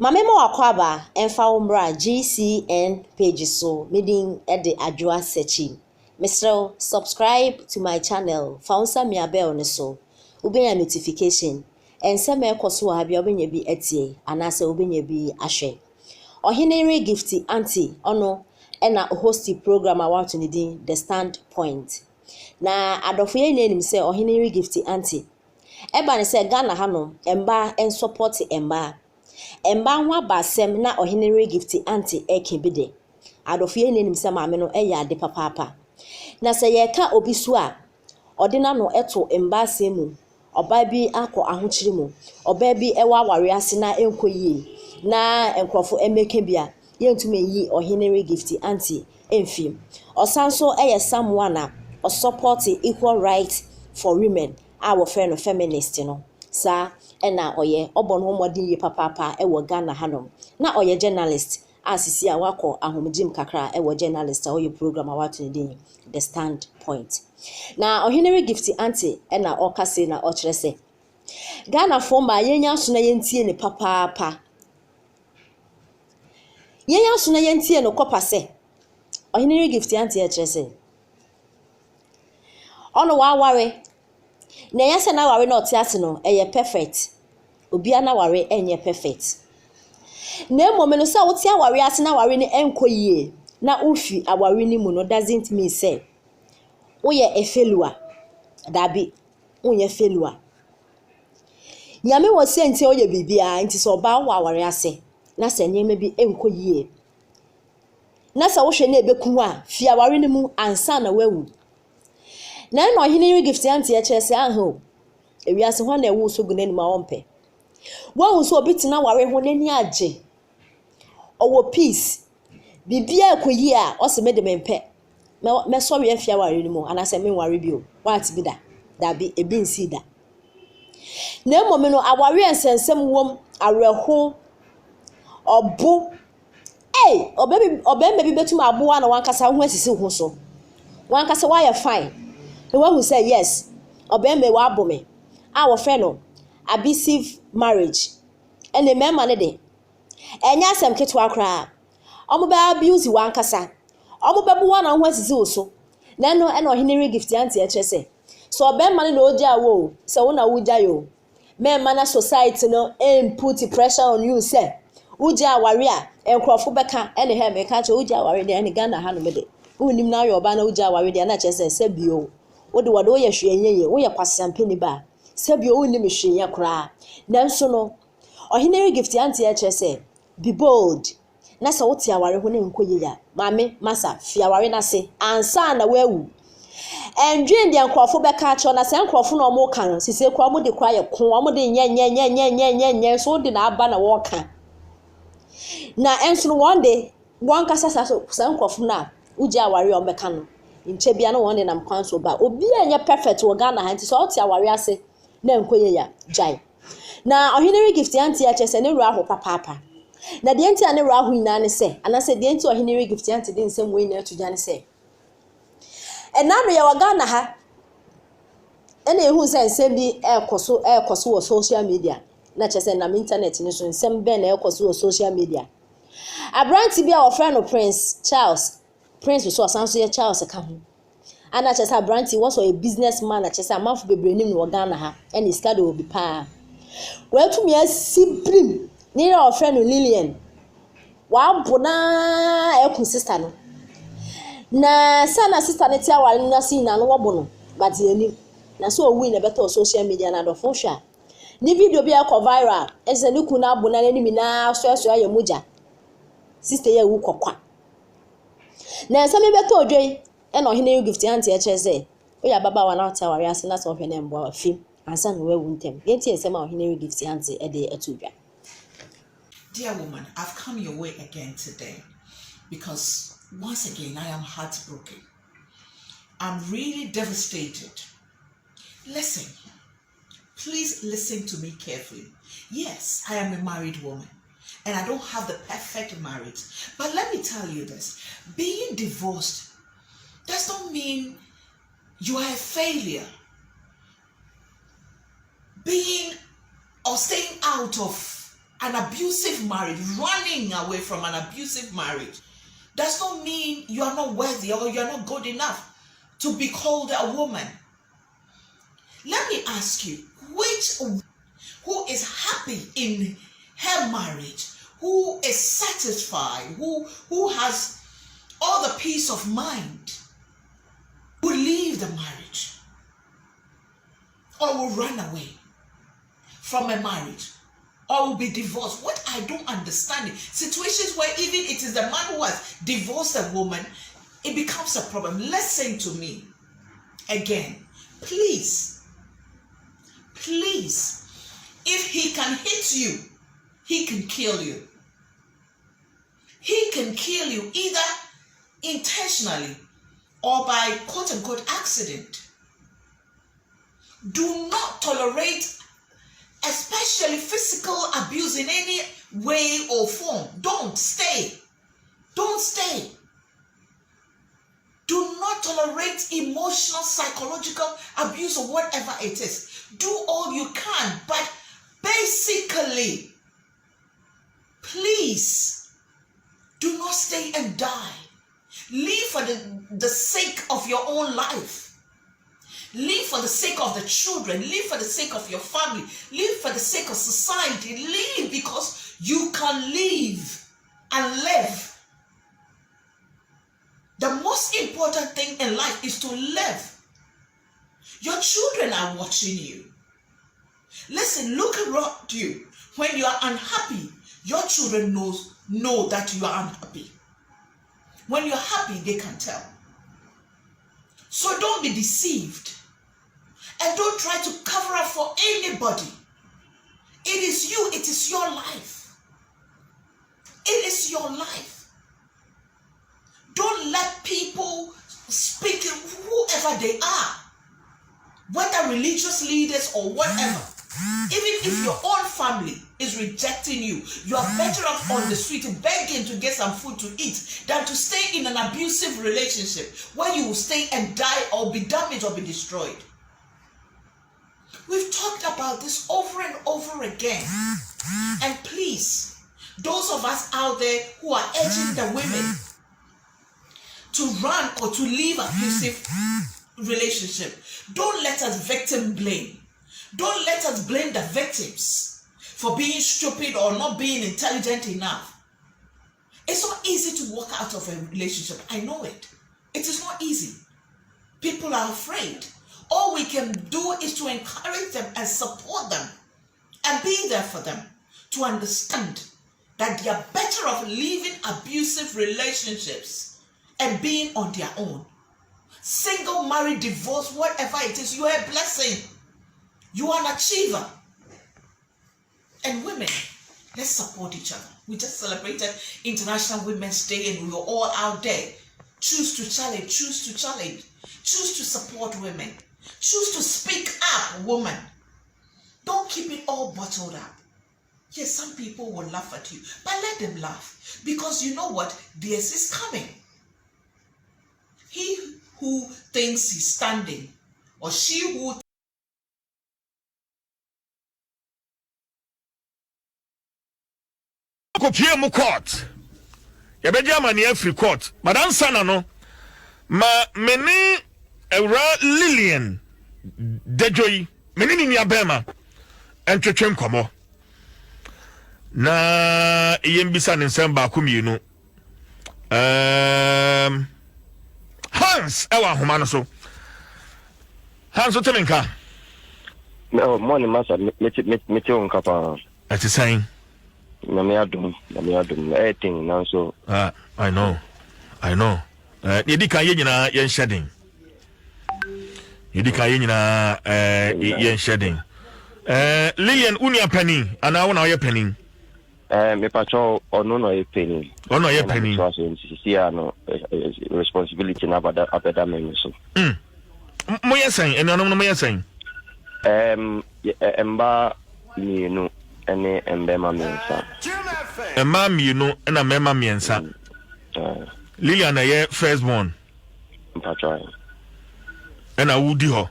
Mame mo akwaba enfa umbra GCN page so meeting ede adwa searching. Mr. Subscribe to my channel. Founsa mi bell ne so. Ubenya notification. Ense me ekoso ha bia obenya bi etie anase obenya bi ahwe. Oheneyere Gifty Anti ono ena host program awatu ne din The Stand Point. Na adofo ye nenim se Oheneyere Gifty Anti. Eba ne se Ghana hanom emba en support emba. Emba ho abasem na Oheneyere Gifty Anti ekebide. Adofie nenim se maame no eya ade papaapa. Na se ye ka obi so a odina no eto emba asemu. Oba bi akọ ahokyiri mu. Oba bi ewa aware ase na enkoyie. Na enkrofo emeke bia yentumi yi Oheneyere Gifty Anti emfim. Osanso eye someone a o support equal rights for women. Our friend feminist no. Sa ena oye obon ho modin ye papa ewo Ghana hanom na oye journalist asisi a wako ahomjim kakra ewo journalist a oye program a watu din The Stand Point. Na Oheneyere Gifty Anti ena okase na ochre se Ghana fo ma yenya so na yentie ne papa yenya so na yentie no kopa se Oheneyere Gifty Anti e chre se ono wa ware na yasa na ware na otiase no eye perfect obia na ware enye perfect na momeno sa wote aware ase na ware ni enkoyie na ufi aware ni mu no doesn't mean say woye efelua dabi wonye felua nyame wo se nti oye bibia nti so ba wo aware ase na se nyeme bi enkoyie na sa wo hwe na ebeku a fi aware ni mu ansa na wawu na Oheneyere Gifty Anti e kire se aho ewiase ho na ewu so gu nani ma wompe wo so obi tina ware ho nani age owo peace bibia ekoyi a o se mede mempe me so we afia ware ni mu anase me ware bio wat bi da dabi ebi nsi da na mmom no aware ensensem wom areho obo obembe bi betum aboa na wankasa ho asisi ho so wankasa wa ye fine the one who say yes obembe wa abome our friend no abusive marriage and the man ne de enya asem ketwa kra omo ba abuse wankasa omo bebu wa na ho asisi wo so na no ena Oheneyere Gifty Anti e kire se so obemma ne oja wo se wo na wuja yo men man society no put pressure on you say uja aware a enkrofo beka ene he me ka che uja aware de ene Ghana ha no me de unim na yo ba na uja aware de na che se bio wo de wo ye hwenye wo ye kwasampeni ba se bio unim hwenye kra nanso no Oheneyere Gifty Anti e kire se be bold na se wo ti aware ho ne nkoye ya mame masa fi aware na se ansa na wawu endwen de enkrofo beka cho na se enkrofo no mo kan sise kwa mo de kwa ye ko mo de nye so de na aba na wo kan na enso no one day one kasa so enkrofo na uji aware o beka no nche bia no one day nam kwan so ba obi enye perfect wo Ghana ha nti so oti aware ase na enkoye ya jai na Oheneyere Gifty Anti ya chese ne ru aho papa na de enti ane ru aho ina ne se anase de enti Oheneyere Gifty Anti de nsem we na atuja ne se enano ya Ghana ha ene ehu se nsem bi ekoso wo social media na chese na internet ni so nsem be na ekoso wo social media abranti bi a wo friend no Prince so asanso ye Charles ka ho ana chese abranti was a businessman na chese amafo bebre nim no Ghana ha ene iska de obi pa wetumi asibrim ni your friend Lillian wa bona ekun sister no na sana sister ne tia wale na si na no wobo no but yani na so owi na beto social media na do fo hwa ni video bi akọ viral ese ni kuna abona na ni na so aye moja sister ya wu kokwa na ese me beto odwe e na Oheneyere Gifty Anti e chese o ya baba wa na ota ware ase na so hwe na mbo afim ansa no wawu ntem yenti ese ma Oheneyere Gifty Anti e de atudwa. Dear woman, I've come your way again today because once again I am heartbroken. I'm really devastated. Listen, please listen to me carefully. Yes, I am a married woman and I don't have the perfect marriage. But let me tell you this, being divorced does not mean you are a failure. Being or staying out of an abusive marriage, running away from an abusive marriage, does not mean you are not worthy or you are not good enough to be called a woman. Let me ask you, who is happy in her marriage, who is satisfied, who has all the peace of mind, will leave the marriage or will run away from a marriage or will be divorced? What I don't understand is situations where even it is the man who has divorced a woman, it becomes a problem. Listen to me again, please, if he can hit you, he can kill you. He can kill you either intentionally or by quote unquote accident. Do not tolerate especially physical abuse in any way or form. Don't stay. Do not tolerate emotional, psychological abuse or whatever it is. Do all you can, but basically, please do not stay and die. Live for the sake of your own life. Live for the sake of the children. Live for the sake of your family. Live for the sake of society. Live because you can live and live. The most important thing in life is to live. Your children are watching you. Listen, look around you. When you are unhappy, your children know that you are unhappy. When you're happy, they can tell. So don't be deceived. And don't try to cover up for anybody. It is you. It is your life. It is your life. Don't let people speak, whoever they are, whether religious leaders or whatever. Even if your own family is rejecting you, you are better off on the street begging to get some food to eat than to stay in an abusive relationship where you will stay and die or be damaged or be destroyed. We've talked about this over and over again. And please, those of us out there who are urging the women to run or to leave abusive relationship, don't let us victim blame. Don't let us blame the victims for being stupid or not being intelligent enough. It's not easy to walk out of a relationship. I know it. It is not easy. People are afraid. All we can do is to encourage them and support them and be there for them to understand that they are better off leaving abusive relationships and being on their own. Single, married, divorce, whatever it is, you are a blessing. You are an achiever. And women, let's support each other. We just celebrated International Women's Day and we were all out there. Choose to challenge, choose to support women. Choose to speak up, woman. Don't keep it all bottled up. Yes, some people will laugh at you, but let them laugh. Because you know what? Theirs is coming. He who thinks he's standing, or she who court. Yabejama ni every court. Madam Sanano, ma many Lillian Dejoy, many ni abema, and Chochem Komo. Na yembisa nsamba kumi you know. Hans ewa humano so. Hans otemenka. No, morning master, me on kapa. At the saying. Na me adum everything now so. I know. Yedi kan ye nyina yen shedding. Yen shedding. Lillian unia penny ana wona ye penny. Me patrol ono no ye penny. Ono ye penny. So see no responsibility na abeda me so. Mo ye saying eno no mo ye saying. Emba ni no ene embema miensa. Emma mienu na mema miensa. Lillian na ye firstborn. Patrol. Ena wudi ho.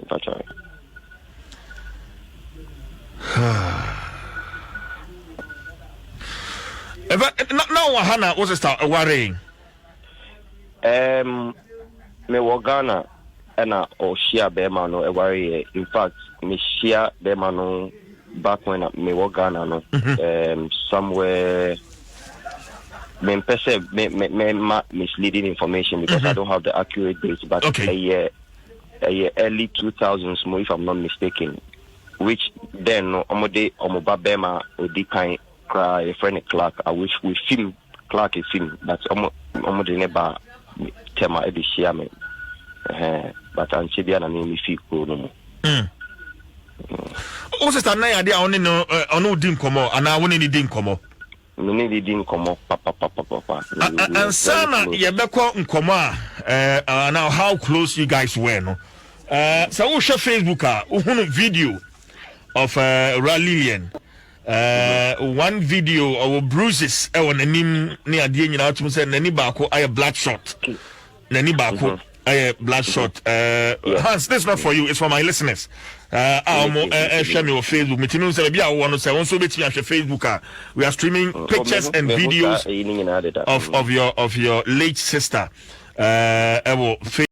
Patrol. Now Hana was start worrying. Me Ghana and or share Bema no worry. In fact, me share Bema no back when me Ghana no somewhere. Me misleading information because I don't have the accurate dates, but a early 2000s, if I'm not mistaken, which then Omoba Bema Odi kind cry a friend Clark, I wish we film Clark is film, but Omode never tema Eddie Shiame, but I'm Chibiana name if you could no. What's the idea on no dim como and I wouldn't dim como. Mini didn't come up, papa. And Sana, Yabeko Nkoma, now how close you guys were, no? So we share Facebook, video of Lillian. One video of bruises on the name near the end of Nani Bako, I a bloodshot. Nani Bako, I a bloodshot. Hans, this is not for you, it's for my listeners. Share me on Facebook. Mitinu Serbia, I want to say, also bet you on Facebook. We are streaming pictures and videos of your late sister.